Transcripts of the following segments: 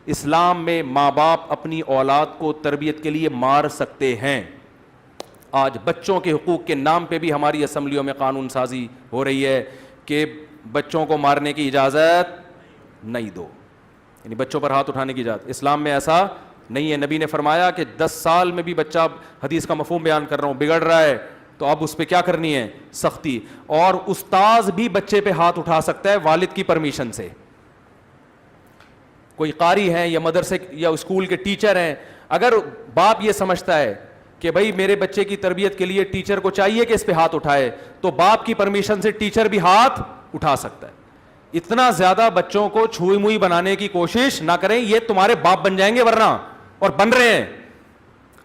اسلام میں ماں باپ اپنی اولاد کو تربیت کے لیے مار سکتے ہیں. آج بچوں کے حقوق کے نام پہ بھی ہماری اسمبلیوں میں قانون سازی ہو رہی ہے کہ بچوں کو مارنے کی اجازت نہیں دو, یعنی بچوں پر ہاتھ اٹھانے کی اجازت. اسلام میں ایسا نہیں ہے. نبی نے فرمایا کہ 10 سال میں بھی بچہ, حدیث کا مفہوم بیان کر رہا ہوں, بگڑ رہا ہے تو اب اس پہ کیا کرنی ہے, سختی. اور استاذ بھی بچے پہ ہاتھ اٹھا سکتا ہے والد کی پرمیشن سے. کوئی قاری ہیں یا مدرسے یا اسکول کے ٹیچر ہیں, اگر باپ یہ سمجھتا ہے کہ بھائی میرے بچے کی تربیت کے لیے ٹیچر کو چاہیے کہ اس پہ ہاتھ اٹھائے, تو باپ کی پرمیشن سے ٹیچر بھی ہاتھ اٹھا سکتا ہے. اتنا زیادہ بچوں کو چھوئی موئی بنانے کی کوشش نہ کریں, یہ تمہارے باپ بن جائیں گے ورنہ, اور بن رہے ہیں.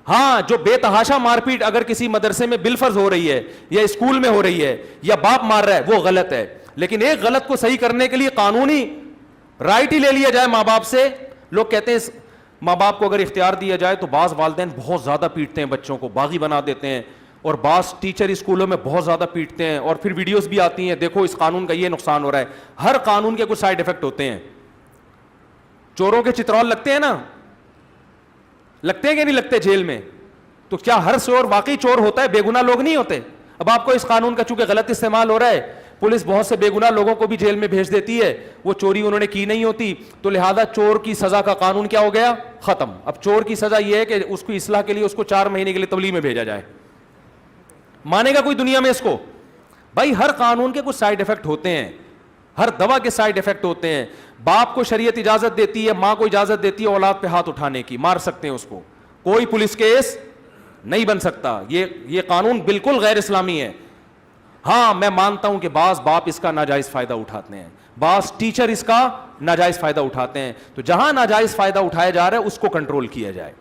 ہاں, جو بے تحاشا مار پیٹ اگر کسی مدرسے میں بالفرض ہو رہی ہے یا اسکول میں ہو رہی ہے یا باپ مار رہا ہے وہ غلط ہے, لیکن ایک غلط کو صحیح کرنے کے لیے قانونی رائٹ ہی لے لیا جائے ماں باپ سے. لوگ کہتے ہیں ماں باپ کو اگر اختیار دیا جائے تو بعض والدین بہت زیادہ پیٹتے ہیں بچوں کو, باغی بنا دیتے ہیں, اور بعض ٹیچر اسکولوں میں بہت زیادہ پیٹتے ہیں, اور پھر ویڈیوز بھی آتی ہیں دیکھو اس قانون کا یہ نقصان ہو رہا ہے. ہر قانون کے کچھ سائیڈ افیکٹ ہوتے ہیں. چوروں کے چترول لگتے ہیں نا, لگتے ہیں کہ نہیں لگتے جیل میں, تو کیا ہر چور واقعی چور ہوتا ہے؟ بے گناہ لوگ نہیں ہوتے. اب آپ کو اس قانون کا چونکہ غلط استعمال ہو رہا ہے, پولیس بہت سے بے گناہ لوگوں کو بھی جیل میں بھیج دیتی ہے, وہ چوری انہوں نے کی نہیں ہوتی, تو لہذا چور کی سزا کا قانون کیا ہو گیا, ختم. اب چور کی سزا یہ ہے کہ اس کی اصلاح کے لیے اس کو 4 مہینے کے لیے تبلیغ میں بھیجا جائے. مانے گا کوئی دنیا میں اس کو؟ بھائی ہر قانون کے کچھ سائیڈ افیکٹ ہوتے ہیں, ہر دوا کے سائیڈ افیکٹ ہوتے ہیں. باپ کو شریعت اجازت دیتی ہے, ماں کو اجازت دیتی ہے اولاد پہ ہاتھ اٹھانے کی, مار سکتے ہیں اس کو, کوئی پولیس کیس نہیں بن سکتا. یہ قانون بالکل غیر اسلامی ہے. ہاں میں مانتا ہوں کہ بعض باپ اس کا ناجائز فائدہ اٹھاتے ہیں, بعض ٹیچر اس کا ناجائز فائدہ اٹھاتے ہیں, تو جہاں ناجائز فائدہ اٹھایا جا رہا ہے اس کو کنٹرول کیا جائے.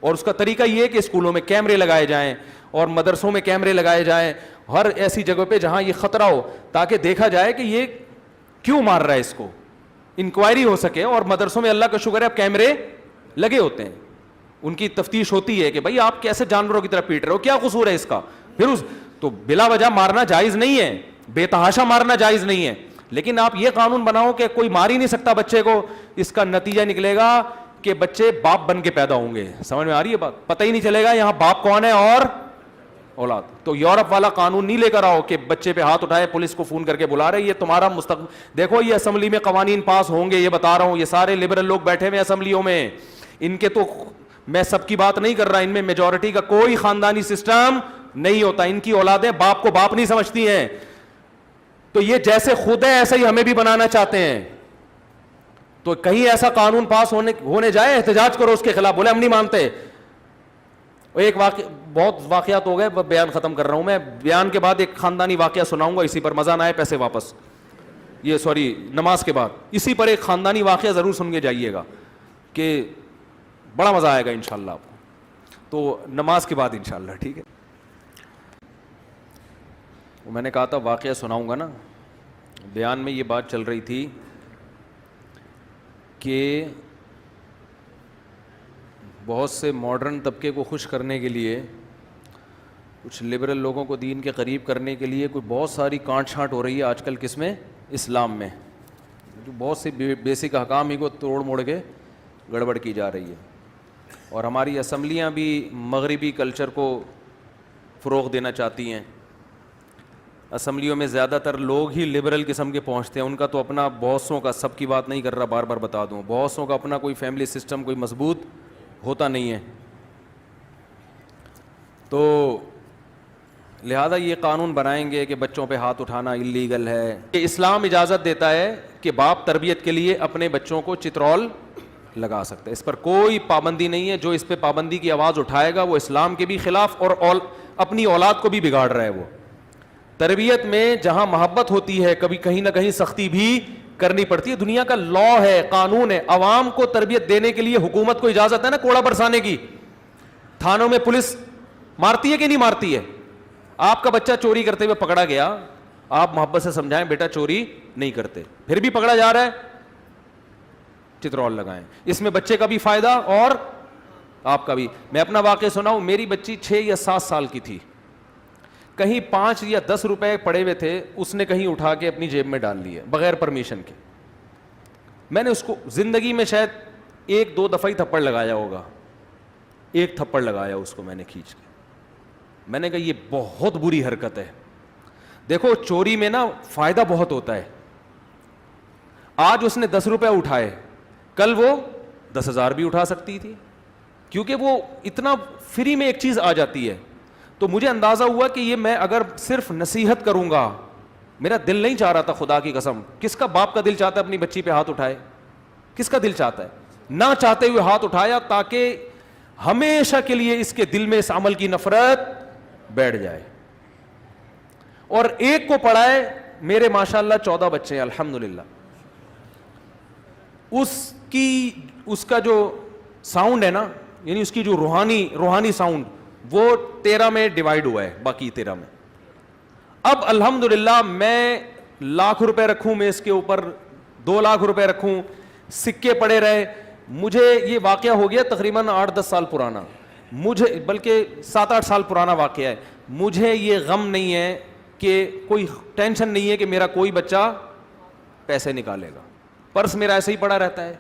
اور اس کا طریقہ یہ ہے کہ اسکولوں میں کیمرے لگائے جائیں اور مدرسوں میں کیمرے لگائے جائیں, ہر ایسی جگہ پہ جہاں یہ خطرہ ہو, تاکہ دیکھا جائے کہ یہ کیوں مار رہا ہے, اس کو انکوائری ہو سکے. اور مدرسوں میں اللہ کا شکر ہے اب کیمرے لگے ہوتے ہیں, ان کی تفتیش ہوتی ہے کہ بھائی آپ کیسے جانوروں کی طرح پیٹ رہے ہو, کیا قصور ہے اس کا. پھر تو بلا وجہ مارنا جائز نہیں ہے, بے تحاشا مارنا جائز نہیں ہے, لیکن آپ یہ قانون بناؤ کہ کوئی مار ہی نہیں سکتا بچے کو. اس کا نتیجہ نکلے گا کہ بچے باپ بن کے پیدا ہوں گے. سمجھ میں آ رہی ہے بات؟ پتہ ہی نہیں چلے گا یہاں باپ کون ہے اور اولاد. تو یورپ والا قانون نہیں لے کر آؤ کہ بچے پہ ہاتھ اٹھائے پولیس کو فون کر کے بلا رہے, یہ تمہارا مستقبل. دیکھو یہ اسمبلی میں قوانین پاس ہوں گے, یہ بتا رہا ہوں, یہ سارے لبرل لوگ بیٹھے ہوئے اسمبلیوں میں, ان کے تو میں سب کی بات نہیں کر رہا, ان میں میجورٹی کا کوئی خاندانی سسٹم نہیں ہوتا. ان کی اولادیں باپ کو باپ نہیں سمجھتی ہیں, تو یہ جیسے خود ہے ایسا ہی ہمیں بھی بنانا چاہتے ہیں. تو کہیں ایسا قانون پاس ہونے جائے, احتجاج کرو اس کے خلاف, بولے ہم نہیں مانتے. ایک بہت واقعات ہو گئے, بیان ختم کر رہا ہوں میں. بیان کے بعد ایک خاندانی واقعہ سناؤں گا, اسی پر مزہ نہ آئے پیسے واپس, یہ سوری نماز کے بعد اسی پر ایک خاندانی واقعہ ضرور سن کے جائیے گا کہ بڑا مزہ آئے گا انشاءاللہ آپ کو. تو نماز کے بعد انشاءاللہ, ٹھیک ہے. میں نے کہا تھا واقعہ سناؤں گا نا. بیان میں یہ بات چل رہی تھی کہ بہت سے ماڈرن طبقے کو خوش کرنے کے لیے, کچھ لبرل لوگوں کو دین کے قریب کرنے کے لیے کوئی بہت ساری کانٹ چھانٹ ہو رہی ہے آج کل. کس میں؟ اسلام میں. جو بہت سی بیسک احکام ہی کو توڑ موڑ کے گڑبڑ کی جا رہی ہے. اور ہماری اسمبلیاں بھی مغربی کلچر کو فروغ دینا چاہتی ہیں. اسمبلیوں میں زیادہ تر لوگ ہی لبرل قسم کے پہنچتے ہیں. ان کا تو اپنا, بہت سوں کا, سب کی بات نہیں کر رہا, بار بار بتا دوں, بہت سوں کا اپنا کوئی فیملی سسٹم کوئی مضبوط ہوتا نہیں ہے. تو لہذا یہ قانون بنائیں گے کہ بچوں پہ ہاتھ اٹھانا اللیگل ہے. کہ اسلام اجازت دیتا ہے کہ باپ تربیت کے لیے اپنے بچوں کو چترول لگا سکتا ہے, اس پر کوئی پابندی نہیں ہے. جو اس پہ پابندی کی آواز اٹھائے گا وہ اسلام کے بھی خلاف اور اپنی اولاد کو بھی بگاڑ رہا ہے. وہ تربیت میں جہاں محبت ہوتی ہے کبھی کہیں نہ کہیں سختی بھی کرنی پڑتی ہے. دنیا کا لا ہے, قانون ہے. عوام کو تربیت دینے کے لیے حکومت کو اجازت ہے نا کوڑا برسانے کی. تھانوں میں پولیس مارتی ہے کہ نہیں مارتی ہے؟ آپ کا بچہ چوری کرتے ہوئے پکڑا گیا, آپ محبت سے سمجھائیں بیٹا چوری نہیں کرتے, پھر بھی پکڑا جا رہا ہے, چترول لگائیں. اس میں بچے کا بھی فائدہ اور آپ کا بھی. میں اپنا واقعہ سناؤں. میری بچی 6 یا 7 سال کی تھی, کہیں 5 یا 10 روپے پڑے ہوئے تھے, اس نے کہیں اٹھا کے اپنی جیب میں ڈال لیے بغیر پرمیشن کے. میں نے اس کو زندگی میں شاید ایک دو دفعہ ہی تھپڑ لگایا ہوگا, ایک تھپڑ لگایا اس کو میں نے کھینچ کے. میں نے کہا یہ بہت بری حرکت ہے. دیکھو چوری میں نا فائدہ بہت ہوتا ہے. آج اس نے 10 روپے اٹھائے, کل وہ 10,000 بھی اٹھا سکتی تھی, کیونکہ وہ اتنا فری میں ایک چیز آ جاتی ہے. تو مجھے اندازہ ہوا کہ یہ میں اگر صرف نصیحت کروں گا, میرا دل نہیں چاہ رہا تھا خدا کی قسم. کس کا باپ کا دل چاہتا ہے اپنی بچی پہ ہاتھ اٹھائے؟ کس کا دل چاہتا ہے؟ نہ چاہتے ہوئے ہاتھ اٹھایا تاکہ ہمیشہ کے لیے اس کے دل میں اس عمل کی نفرت بیٹھ جائے. اور ایک کو پڑھائے, میرے ماشاءاللہ 14 بچے ہیں الحمدللہ. اس کا جو ساؤنڈ ہے نا, یعنی اس کی جو روحانی ساؤنڈ, وہ 13 میں ڈیوائیڈ ہوا ہے, باقی 13 میں. اب الحمدللہ میں لاکھ روپے رکھوں میں اس کے اوپر, 2 لاکھ روپے رکھوں, سکے پڑے رہے. مجھے یہ واقعہ ہو گیا تقریباً 8-10 سال پرانا, مجھے بلکہ 7-8 سال پرانا واقعہ ہے. مجھے یہ غم نہیں ہے کہ کوئی ٹینشن نہیں ہے کہ میرا کوئی بچہ پیسے نکالے گا. پرس میرا ایسے ہی پڑا رہتا ہے,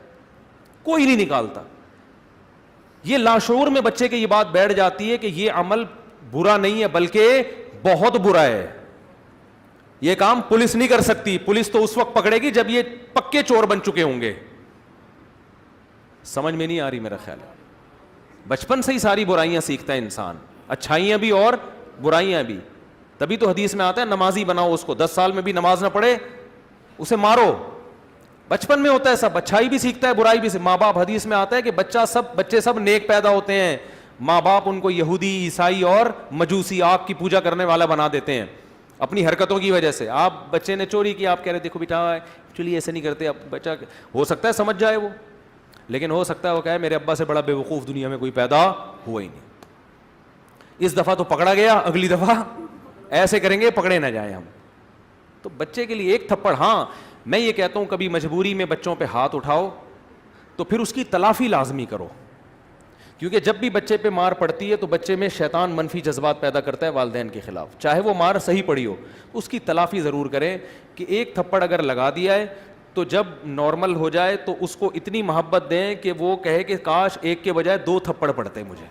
کوئی نہیں نکالتا. یہ لاشعور میں بچے کی یہ بات بیٹھ جاتی ہے کہ یہ عمل برا نہیں ہے بلکہ بہت برا ہے. یہ کام پولیس نہیں کر سکتی. پولیس تو اس وقت پکڑے گی جب یہ پکے چور بن چکے ہوں گے. سمجھ میں نہیں آ رہی میرا خیال ہے. بچپن سے ہی ساری برائیاں سیکھتا ہے انسان, اچھائیاں بھی اور برائیاں بھی. تبھی تو حدیث میں آتا ہے نمازی بناؤ اس کو, 10 سال میں بھی نماز نہ پڑھے اسے مارو. بچپن میں ہوتا ہے سب, اچھائی بھی سیکھتا ہے برائی بھی. ماں باپ, حدیث میں آتا ہے کہ بچے سب نیک پیدا ہوتے ہیں, ماں باپ ان کو یہودی, عیسائی اور مجوسی, آگ کی پوجا کرنے والا بنا دیتے ہیں اپنی حرکتوں کی وجہ سے. آپ بچے نے چوری کی, آپ کہہ رہے دیکھو بیٹا ایکچولی ایسے نہیں کرتے. اب بچہ ہو سکتا ہے سمجھ جائے وہ, لیکن ہو سکتا ہے وہ کہے میرے ابا سے بڑا بے وقوف دنیا میں کوئی پیدا ہوا ہی نہیں. اس دفعہ تو پکڑا گیا, اگلی دفعہ ایسے کریں گے پکڑے نہ جائیں ہم. تو بچے کے لیے ایک تھپڑ. ہاں میں یہ کہتا ہوں کبھی مجبوری میں بچوں پہ ہاتھ اٹھاؤ تو پھر اس کی تلافی لازمی کرو, کیونکہ جب بھی بچے پہ مار پڑتی ہے تو بچے میں شیطان منفی جذبات پیدا کرتا ہے والدین کے خلاف, چاہے وہ مار صحیح پڑی ہو. اس کی تلافی ضرور کریں کہ ایک تھپڑ اگر لگا دیا ہے تو جب نارمل ہو جائے تو اس کو اتنی محبت دیں کہ وہ کہے کہ کاش ایک کے بجائے 2 تھپڑ پڑتے مجھے.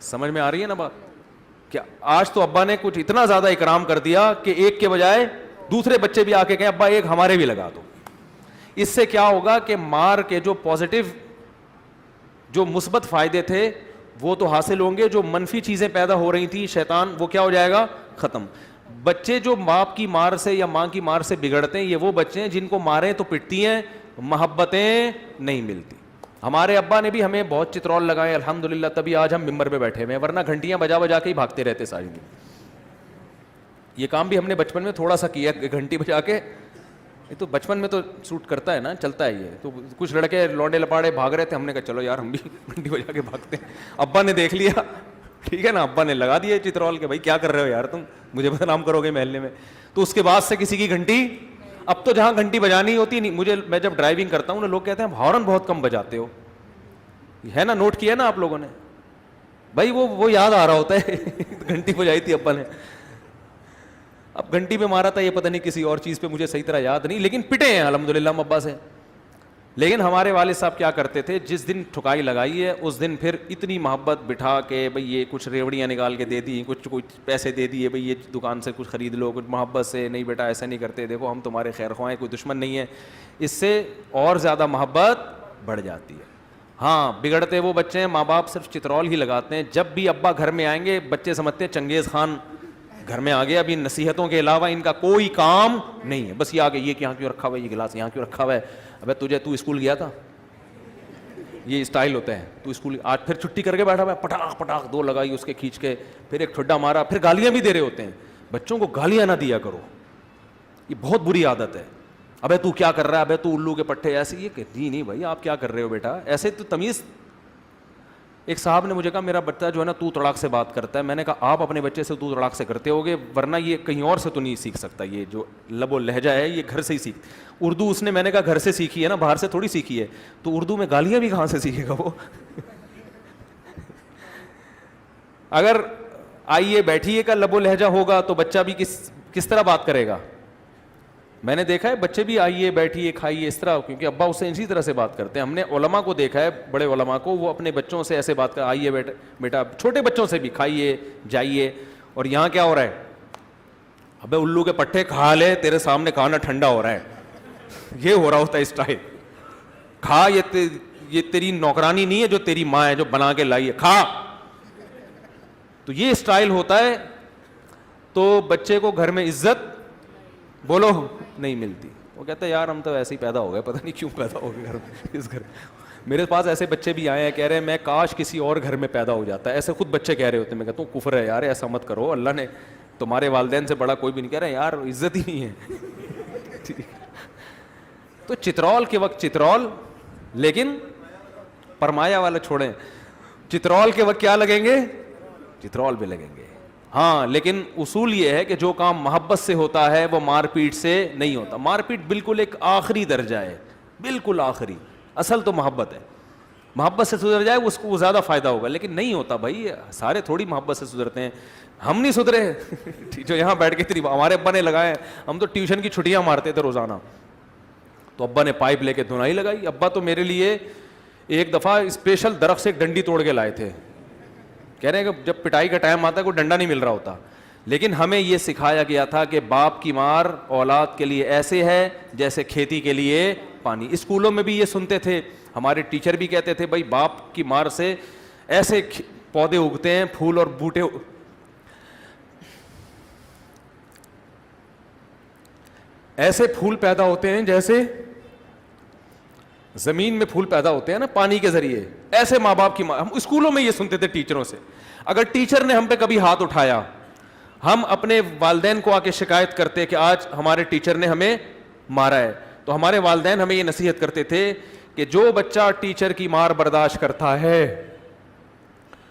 سمجھ میں آ رہی ہے نا بات؟ کیا آج تو ابا نے کچھ اتنا زیادہ اکرام کر دیا کہ ایک کے بجائے دوسرے بچے بھی آ کے کہیں ابا ایک ہمارے بھی لگا دو. اس سے کیا ہوگا کہ مار کے جو پازیٹیو, جو مثبت فائدے تھے وہ تو حاصل ہوں گے, جو منفی چیزیں پیدا ہو رہی تھیں شیطان, وہ کیا ہو جائے گا, ختم. بچے جو باپ کی مار سے یا ماں کی مار سے بگڑتے ہیں, یہ وہ بچے ہیں جن کو ماریں تو پٹتی ہیں, محبتیں نہیں ملتی. ہمارے ابا نے بھی ہمیں بہت چترول لگائے الحمدللہ, تبھی آج ہم ممبر پہ بیٹھے ہوئے ہیں, ورنہ گھنٹیاں بجا بجا کے ہی بھاگتے رہتے ساری دن. یہ کام بھی ہم نے بچپن میں تھوڑا سا کیا, گھنٹی بجا کے. یہ تو بچپن میں تو سوٹ کرتا ہے نا, چلتا ہے یہ. تو کچھ لڑکے لونڈے لپاڑے بھاگ رہے تھے, ہم نے کہا چلو یار ہم بھی گھنٹی بجا کے بھاگتے ہیں. ابا نے دیکھ لیا, ٹھیک ہے نا, ابا نے لگا دیا چترول کے, بھائی کیا کر رہے ہو یار تم, مجھے بدنام کرو گے محلے میں. تو اس کے بعد سے کسی کی گھنٹی, اب تو جہاں گھنٹی بجانی ہوتی نہیں, میں جب ڈرائیونگ کرتا ہوں نا لوگ کہتے ہیں ہارن بہت کم بجاتے ہو, ہے نا, نوٹ کیا نا آپ لوگوں نے, بھائی وہ یاد آ رہا ہوتا ہے گھنٹی بجائی تھی ابا نے. اب گھنٹی پہ مارا تھا یہ پتہ نہیں کسی اور چیز پہ, مجھے صحیح طرح یاد نہیں, لیکن پٹے ہیں الحمدللہ ہم ابا سے. لیکن ہمارے والد صاحب کیا کرتے تھے, جس دن ٹھکائی لگائی ہے اس دن پھر اتنی محبت بٹھا کے, بھئی یہ کچھ ریوڑیاں نکال کے دے دی, کچھ پیسے دے دیے, بھئی یہ دکان سے کچھ خرید لو, کچھ محبت سے, نہیں بیٹا ایسا نہیں کرتے, دیکھو ہم تمہارے خیر خواہ ہیں, کوئی دشمن نہیں ہے. اس سے اور زیادہ محبت بڑھ جاتی ہے. ہاں بگڑتے وہ بچے ہیں, ماں باپ صرف چترول ہی لگاتے ہیں. جب بھی ابا گھر میں آئیں گے بچے سمجھتے ہیں چنگیز خان گھر میں آ گیا, ابھی نصیحتوں کے علاوہ ان کا کوئی کام نہیں ہے. بس یہ آ گئے, یہ یہاں کیوں رکھا ہوا ہے, یہ گلاس یہاں کیوں رکھا ہوا ہے, ابے تو اسکول گیا تھا, یہ اسٹائل ہوتا ہے, تو اسکول آج پھر چھٹی کر کے بیٹھا ہوا ہے, پٹاخ پٹاخ 2 لگائی اس کے کھینچ کے, پھر ایک ٹھڈا مارا, پھر گالیاں بھی دے رہے ہوتے ہیں. بچوں کو گالیاں نہ دیا کرو, یہ بہت بری عادت ہے. ابے تو کیا کر رہا ہے, ابے تو الو کے پٹھے, ایسے. یہ کہتی نہیں بھائی آپ کیا کر رہے ہو بیٹا, ایسے تو تمیز. ایک صاحب نے مجھے کہا میرا بچہ جو ہے نا تو تڑاک سے بات کرتا ہے. میں نے کہا آپ اپنے بچے سے تو تڑاک سے کرتے ہوگے, ورنہ یہ کہیں اور سے تو نہیں سیکھ سکتا. یہ جو لب و لہجہ ہے یہ گھر سے ہی سیکھ. اردو اس نے, میں نے کہا گھر سے سیکھی ہے نا, باہر سے تھوڑی سیکھی ہے. تو اردو میں گالیاں بھی کہاں سے سیکھے گا وہ اگر آئیے بیٹھیے کا لب و لہجہ ہوگا تو بچہ بھی کس طرح بات کرے گا. میں نے دیکھا ہے بچے بھی آئیے بیٹھیے کھائیے اس طرح, کیونکہ ابا اس سے اسی طرح سے بات کرتے ہیں. ہم نے علماء کو دیکھا ہے, بڑے علماء کو, وہ اپنے بچوں سے ایسے بات کر, آئیے بیٹا, چھوٹے بچوں سے بھی کھائیے جائیے. اور یہاں کیا ہو رہا ہے, ابے الو کے پٹھے کھا لے, تیرے سامنے کھانا ٹھنڈا ہو رہا ہے, یہ ہو رہا ہوتا ہے اسٹائل. کھا, یہ تیری نوکرانی نہیں ہے جو تیری ماں ہے جو بنا کے لائی ہے, کھا. تو یہ اسٹائل ہوتا ہے. تو بچے کو گھر میں عزت بولو نہیں ملتی. وہ کہتا ہے یار ہم تو ایسے ہی پیدا ہو گئے, پتہ نہیں کیوں پیدا ہو گئے گھر میں, اس گھر. میرے پاس ایسے بچے بھی آئے ہیں, کہہ رہے ہیں میں کاش کسی اور گھر میں پیدا ہو جاتا ہے. ایسے خود بچے کہہ رہے ہوتے ہیں. میں کہتا ہوں کفر ہے یار, ایسا مت کرو, اللہ نے تمہارے والدین سے بڑا کوئی بھی نہیں. کہہ رہے ہیں یار عزت ہی نہیں ہے. تو چترول کے وقت چترول, لیکن پرمایا والا چھوڑیں. چترول کے وقت کیا لگیں گے, چترول بھی لگیں گے. ہاں لیکن اصول یہ ہے کہ جو کام محبت سے ہوتا ہے وہ مار پیٹ سے نہیں ہوتا. مار پیٹ بالکل ایک آخری درجہ ہے, بالکل آخری. اصل تو محبت ہے. محبت سے سدھر جائے اس کو وہ زیادہ فائدہ ہوگا, لیکن نہیں ہوتا بھائی. سارے تھوڑی محبت سے سدھرتے ہیں. ہم نہیں سدھرے جو یہاں بیٹھ کے ہمارے ابا نے لگائے. ہم تو ٹیوشن کی چھٹیاں مارتے تھے روزانہ, تو ابا نے پائپ لے کے دھنائی لگائی. ابا تو میرے لیے ایک دفعہ اسپیشل درخت سے ایک ڈنڈی توڑ کے لائے تھے. کہہ رہے ہیں کہ جب پٹائی کا ٹائم آتا ہے کوئی ڈنڈا نہیں مل رہا ہوتا. لیکن ہمیں یہ سکھایا گیا تھا کہ باپ کی مار اولاد کے لیے ایسے ہے جیسے کھیتی کے لیے پانی. اسکولوں میں بھی یہ سنتے تھے, ہمارے ٹیچر بھی کہتے تھے بھائی باپ کی مار سے ایسے پودے اگتے ہیں, پھول اور بوٹے, ایسے پھول پیدا ہوتے ہیں جیسے زمین میں پھول پیدا ہوتے ہیں نا پانی کے ذریعے. ایسے ماں باپ کی ماں. ہم اسکولوں میں یہ سنتے تھے ٹیچروں سے. اگر ٹیچر نے ہم پہ کبھی ہاتھ اٹھایا, ہم اپنے والدین کو آ کے شکایت کرتے کہ آج ہمارے ٹیچر نے ہمیں مارا ہے, تو ہمارے والدین ہمیں یہ نصیحت کرتے تھے کہ جو بچہ ٹیچر کی مار برداشت کرتا ہے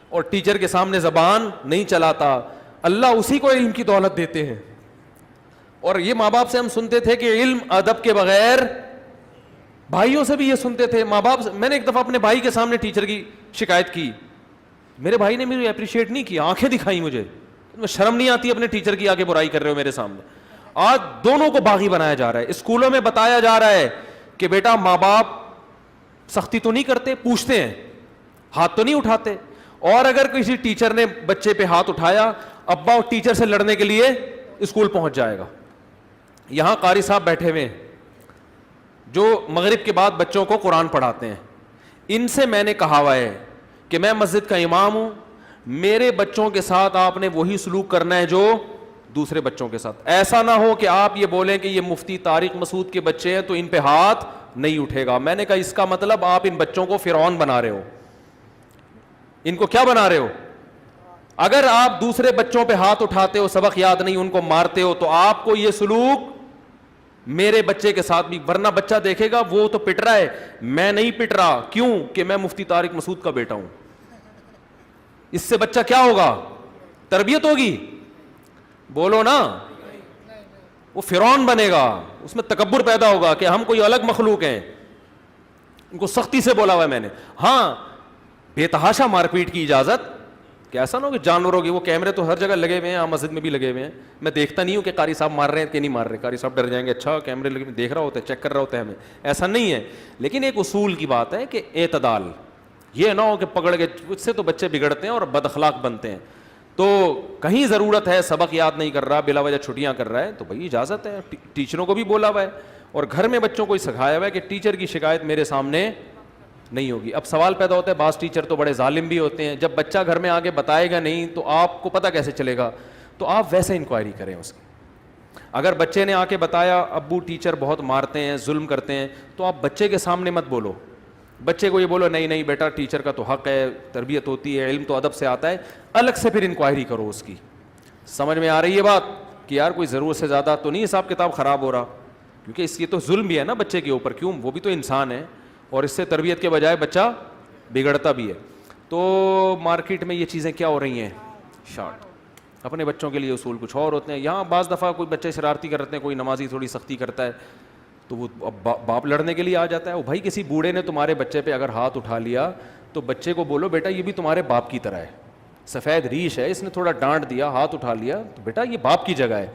اور ٹیچر کے سامنے زبان نہیں چلاتا, اللہ اسی کو علم کی دولت دیتے ہیں. اور یہ ماں باپ سے ہم سنتے تھے کہ علم ادب کے بغیر, بھائیوں سے بھی یہ سنتے تھے ماں باپ سے. میں نے ایک دفعہ اپنے بھائی کے سامنے ٹیچر کی شکایت کی, میرے بھائی نے مجھے اپریشیٹ نہیں کیا, آنکھیں دکھائی مجھے, شرم نہیں آتی اپنے ٹیچر کی آگے برائی کر رہے ہو میرے سامنے. آج دونوں کو باغی بنایا جا رہا ہے. اسکولوں میں بتایا جا رہا ہے کہ بیٹا ماں باپ سختی تو نہیں کرتے, پوچھتے ہیں, ہاتھ تو نہیں اٹھاتے. اور اگر کسی ٹیچر نے بچے پہ ہاتھ اٹھایا, ابا اور ٹیچر سے لڑنے کے لیے اسکول پہنچ جائے گا. یہاں قاری صاحب بیٹھے ہوئے جو مغرب کے بعد بچوں کو قرآن پڑھاتے ہیں, ان سے میں نے کہا ہوا ہے کہ میں مسجد کا امام ہوں, میرے بچوں کے ساتھ آپ نے وہی سلوک کرنا ہے جو دوسرے بچوں کے ساتھ. ایسا نہ ہو کہ آپ یہ بولیں کہ یہ مفتی طارق مسعود کے بچے ہیں تو ان پہ ہاتھ نہیں اٹھے گا. میں نے کہا اس کا مطلب آپ ان بچوں کو فرعون بنا رہے ہو. ان کو کیا بنا رہے ہو؟ اگر آپ دوسرے بچوں پہ ہاتھ اٹھاتے ہو, سبق یاد نہیں, ان کو مارتے ہو, تو آپ کو یہ سلوک میرے بچے کے ساتھ بھی. ورنہ بچہ دیکھے گا وہ تو پٹ رہا ہے, میں نہیں پٹ رہا, کیوں کہ میں مفتی طارق مسعود کا بیٹا ہوں. اس سے بچہ کیا ہوگا؟ تربیت ہوگی, بولو نا, وہ فرعون بنے گا, اس میں تکبر پیدا ہوگا کہ ہم کوئی الگ مخلوق ہیں. ان کو سختی سے بولا ہوا ہے میں نے. ہاں بے تحاشا مار پیٹ کی اجازت, کہ ایسا نہ ہو کہ جانوروں کی, وہ کیمرے تو ہر جگہ لگے ہوئے ہیں, مسجد میں بھی لگے ہوئے ہیں, میں دیکھتا نہیں ہوں کہ قاری صاحب مار رہے ہیں کہ نہیں مار رہے. قاری صاحب ڈر جائیں گے, اچھا کیمرے لگے دیکھ رہا ہوتا ہے, چیک کر رہا ہوتا ہے, ہمیں ایسا نہیں ہے. لیکن ایک اصول کی بات ہے کہ اعتدال, یہ نہ ہو کہ پکڑ کے, اس سے تو بچے بگڑتے ہیں اور بد اخلاق بنتے ہیں. تو کہیں ضرورت ہے, سبق یاد نہیں کر رہا, بلا وجہ چھٹیاں کر رہا ہے, تو بھائی اجازت ہے. ٹیچروں کو بھی بولا ہوا ہے اور گھر میں بچوں کو سکھایا ہوا ہے کہ ٹیچر کی شکایت میرے سامنے نہیں ہوگی. اب سوال پیدا ہوتا ہے, بعض ٹیچر تو بڑے ظالم بھی ہوتے ہیں, جب بچہ گھر میں آگے بتائے گا نہیں تو آپ کو پتہ کیسے چلے گا؟ تو آپ ویسے انکوائری کریں اس کی. اگر بچے نے آ کے بتایا ابو ٹیچر بہت مارتے ہیں, ظلم کرتے ہیں, تو آپ بچے کے سامنے مت بولو. بچے کو یہ بولو نہیں نہیں بیٹا ٹیچر کا تو حق ہے, تربیت ہوتی ہے, علم تو ادب سے آتا ہے. الگ سے پھر انکوائری کرو اس کی. سمجھ میں آ رہی ہے بات کہ یار کوئی ضرورت سے زیادہ تو نہیں حساب کتاب خراب ہو رہا, کیونکہ اس کی تو ظلم بھی ہے نا بچے کے اوپر, کیوں, وہ بھی تو انسان ہے, اور اس سے تربیت کے بجائے بچہ بگڑتا بھی ہے. تو مارکیٹ میں یہ چیزیں کیا ہو رہی ہیں, شارٹ. اپنے بچوں کے لیے اصول کچھ اور ہوتے ہیں. یہاں بعض دفعہ کوئی بچے شرارتی کرتے ہیں, کوئی نمازی تھوڑی سختی کرتا ہے, تو وہ باپ لڑنے کے لیے آ جاتا ہے. وہ بھائی کسی بوڑھے نے تمہارے بچے پہ اگر ہاتھ اٹھا لیا تو بچے کو بولو بیٹا یہ بھی تمہارے باپ کی طرح ہے, سفید ریش ہے, اس نے تھوڑا ڈانٹ دیا, ہاتھ اٹھا لیا, تو بیٹا یہ باپ کی جگہ ہے,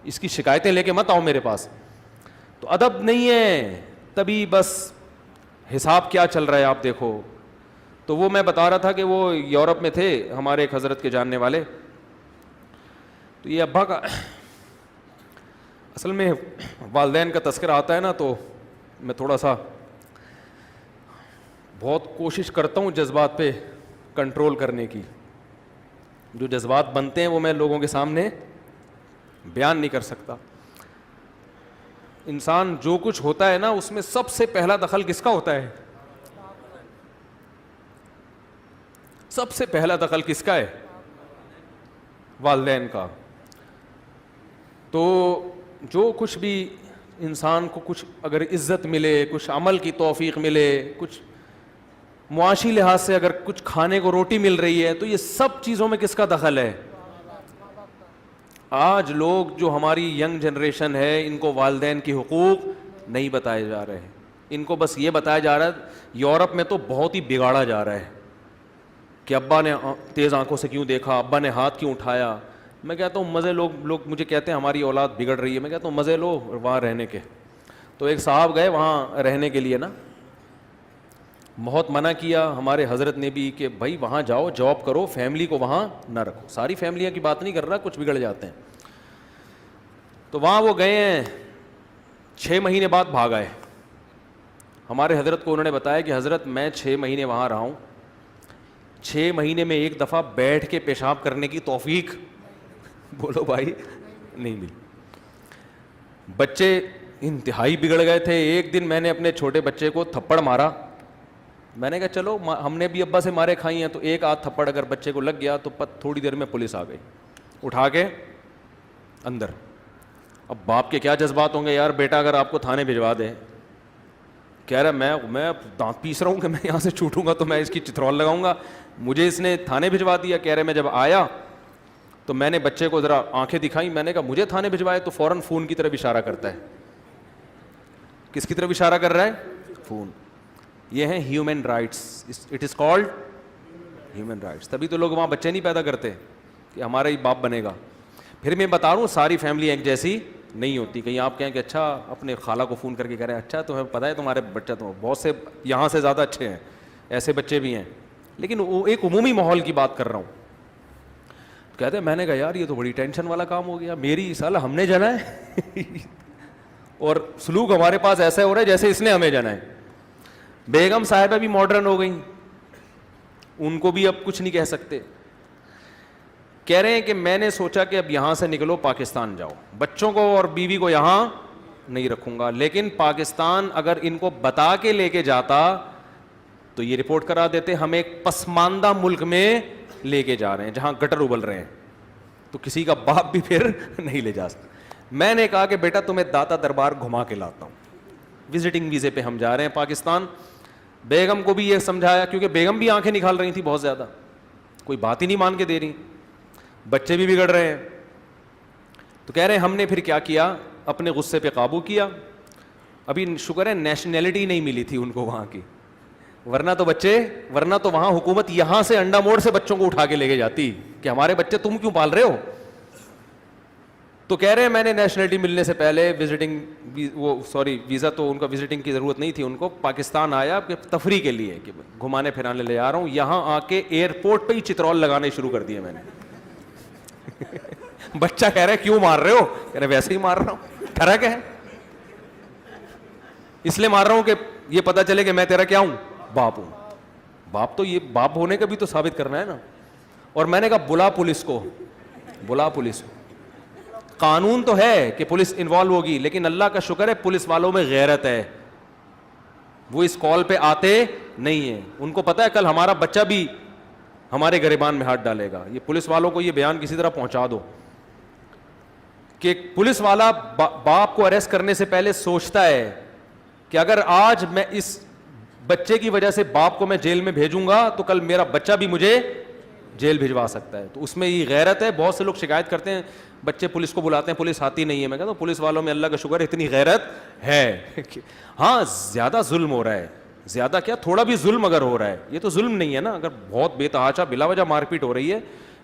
اس کی شکایتیں لے کے مت آؤ میرے پاس. تو ادب نہیں ہے. تبھی بس حساب کیا چل رہا ہے آپ دیکھو. تو وہ میں بتا رہا تھا کہ وہ یورپ میں تھے ہمارے ایک حضرت کے جاننے والے. تو یہ ابا کا اصل میں والدین کا تذکرہ آتا ہے نا تو میں تھوڑا سا بہت کوشش کرتا ہوں جذبات پہ کنٹرول کرنے کی. جو جذبات بنتے ہیں وہ میں لوگوں کے سامنے بیان نہیں کر سکتا. انسان جو کچھ ہوتا ہے نا اس میں سب سے پہلا دخل کس کا ہوتا ہے؟ سب سے پہلا دخل کس کا ہے؟ والدین کا. تو جو کچھ بھی انسان کو کچھ اگر عزت ملے, کچھ عمل کی توفیق ملے, کچھ معاشی لحاظ سے اگر کچھ کھانے کو روٹی مل رہی ہے, تو یہ سب چیزوں میں کس کا دخل ہے؟ آج لوگ جو ہماری ینگ جنریشن ہے ان کو والدین کی حقوق نہیں بتائے جا رہے ہیں. ان کو بس یہ بتایا جا رہا ہے, یورپ میں تو بہت ہی بگاڑا جا رہا ہے کہ ابا نے تیز آنکھوں سے کیوں دیکھا, ابا نے ہاتھ کیوں اٹھایا. میں کہتا ہوں مزے لوگ مجھے کہتے ہیں ہماری اولاد بگڑ رہی ہے. میں کہتا ہوں مزے لو وہاں رہنے کے. تو ایک صاحب گئے وہاں رہنے کے لیے نا, بہت منع کیا ہمارے حضرت نے بھی کہ بھائی وہاں جاؤ, جاب کرو, فیملی کو وہاں نہ رکھو. ساری فیملیاں کی بات نہیں کر رہا, کچھ بگڑ جاتے ہیں. تو وہاں وہ گئے ہیں, 6 مہینے بعد بھاگ آئے. ہمارے حضرت کو انہوں نے بتایا کہ حضرت میں 6 مہینے وہاں رہا ہوں, 6 مہینے میں ایک دفعہ بیٹھ کے پیشاب کرنے کی توفیق بولو بھائی نہیں ملی. بچے انتہائی بگڑ گئے تھے. ایک دن میں نے اپنے چھوٹے بچے کو تھپڑ مارا. میں نے کہا چلو ہم نے بھی ابا سے مارے کھائی ہیں, تو ایک آدھ تھپڑ اگر بچے کو لگ گیا تو تھوڑی دیر میں پولیس آ گئی, اٹھا کے اندر. اب باپ کے کیا جذبات ہوں گے, یار بیٹا اگر آپ کو تھانے بھجوا دے, کہہ رہا میں دانت پیس رہا ہوں کہ میں یہاں سے چھوٹوں گا تو میں اس کی چترول لگاؤں گا, مجھے اس نے تھانے بھجوا دیا. کہہ رہے میں جب آیا تو میں نے بچے کو ذرا آنکھیں دکھائیں, میں نے کہا مجھے تھانے بھجوائے, تو فوراً فون کی طرف اشارہ کرتا ہے. کس کی طرف اشارہ کر رہا ہے؟ فون. یہ ہیں human rights, it is called human rights. تبھی تو لوگ وہاں بچے نہیں پیدا کرتے کہ ہمارا ہی باپ بنے گا. پھر میں بتا رہا ہوں ساری فیملی ایک جیسی نہیں ہوتی. کہیں آپ کہیں کہ اچھا اپنے خالہ کو فون کر کے کہہ رہے ہیں اچھا تمہیں پتہ ہے تمہارے بچہ تو بہت سے یہاں سے زیادہ اچھے ہیں, ایسے بچے بھی ہیں. لیکن وہ ایک عمومی ماحول کی بات کر رہا ہوں. کہتے ہیں میں نے کہا یار یہ تو بڑی ٹینشن والا کام ہو گیا, میری سال ہم نے جانا ہے اور سلوک ہمارے پاس ایسا ہو رہا ہے جیسے اس نے ہمیں جانا ہے. بیگم صاحبہ بھی ماڈرن ہو گئیں, ان کو بھی اب کچھ نہیں کہہ سکتے. کہہ رہے ہیں کہ میں نے سوچا کہ اب یہاں سے نکلو پاکستان جاؤ, بچوں کو اور بیوی کو یہاں نہیں رکھوں گا. لیکن پاکستان اگر ان کو بتا کے لے کے جاتا تو یہ رپورٹ کرا دیتے ہم ایک پسماندہ ملک میں لے کے جا رہے ہیں جہاں گٹر ابل رہے ہیں, تو کسی کا باپ بھی پھر نہیں لے جا سکتا. میں نے کہا کہ بیٹا تمہیں داتا دربار گھما کے لاتا ہوں, وزٹنگ ویزے پہ ہم جا رہے ہیں پاکستان. بیگم کو بھی یہ سمجھایا کیونکہ بیگم بھی آنکھیں نکال رہی تھی بہت زیادہ, کوئی بات ہی نہیں مان کے دے رہی, بچے بھی بگڑ رہے ہیں. تو کہہ رہے ہیں ہم نے پھر کیا کیا, اپنے غصے پہ قابو کیا. ابھی شکر ہے نیشنلٹی نہیں ملی تھی ان کو وہاں کی, ورنہ تو وہاں حکومت یہاں سے انڈا موڑ سے بچوں کو اٹھا کے لے کے جاتی کہ ہمارے بچے تم کیوں پال رہے ہو. تو کہہ رہے ہیں میں نے نیشنلٹی ملنے سے پہلے ویزا تو ان کا وزٹنگ کی ضرورت نہیں تھی ان کو, پاکستان آیا کہ تفریح کے لیے کہ گھمانے پھرانے لے جا رہا ہوں. یہاں آ کے ایئرپورٹ پہ ہی چترول لگانے شروع کر دیے میں نے. بچہ کہہ رہا ہے کیوں مار رہے ہو, کہہ رہے ویسے ہی مار رہا ہوں, فرق ہے اس لیے مار رہا ہوں کہ یہ پتا چلے کہ میں تیرا کیا ہوں, باپ ہوں. باپ تو یہ باپ ہونے کا بھی تو ثابت کرنا ہے نا. اور میں نے کہا بلا پولیس کو. قانون تو ہے کہ پولیس انوالو ہوگی, لیکن اللہ کا شکر ہے پولیس والوں میں غیرت ہے, وہ اس کال پہ آتے نہیں ہیں. ان کو پتا ہے کل ہمارا بچہ بھی ہمارے گریبان میں ہاتھ ڈالے گا. یہ پولیس والوں کو یہ بیان کسی طرح پہنچا دو کہ پولیس والا باپ کو اریسٹ کرنے سے پہلے سوچتا ہے کہ اگر آج میں اس بچے کی وجہ سے باپ کو میں جیل میں بھیجوں گا تو کل میرا بچہ بھی مجھے جیل بھجوا سکتا ہے. تو اس میں یہ غیرت ہے. بہت سے لوگ شکایت کرتے ہیں بچے پولیس کو بلاتے ہیں پولیس آتی نہیں ہے. میں کہتا ہوں پولیس والوں میں اللہ کا شکر ہے اتنی غیرت ہے. ہاں زیادہ ظلم ہو رہا ہے, زیادہ کیا تھوڑا بھی ظلم اگر ہو رہا ہے, یہ تو ظلم نہیں ہے نا. اگر بہت بے تحاشا بلا وجہ مار پیٹ ہو رہی ہے,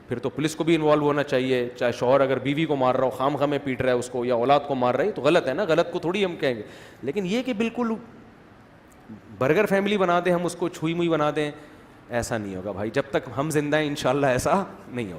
پھر تو پولیس کو بھی انوالو ہونا چاہیے. چاہے شوہر اگر بیوی کو مار رہا ہو, خام خواہ میں پیٹ رہا ہے اس کو, یا اولاد کو مار رہا ہے, تو غلط ہے نا, غلط کو تھوڑی ہم کہیں گے. لیکن یہ کہ بالکل برگر فیملی بنا دیں, ہم اس کو چھوئی موئی بنا دیں, ایسا نہیں ہوگا بھائی. جب تک ہم زندہ ہیں انشاءاللہ ایسا نہیں ہوگا.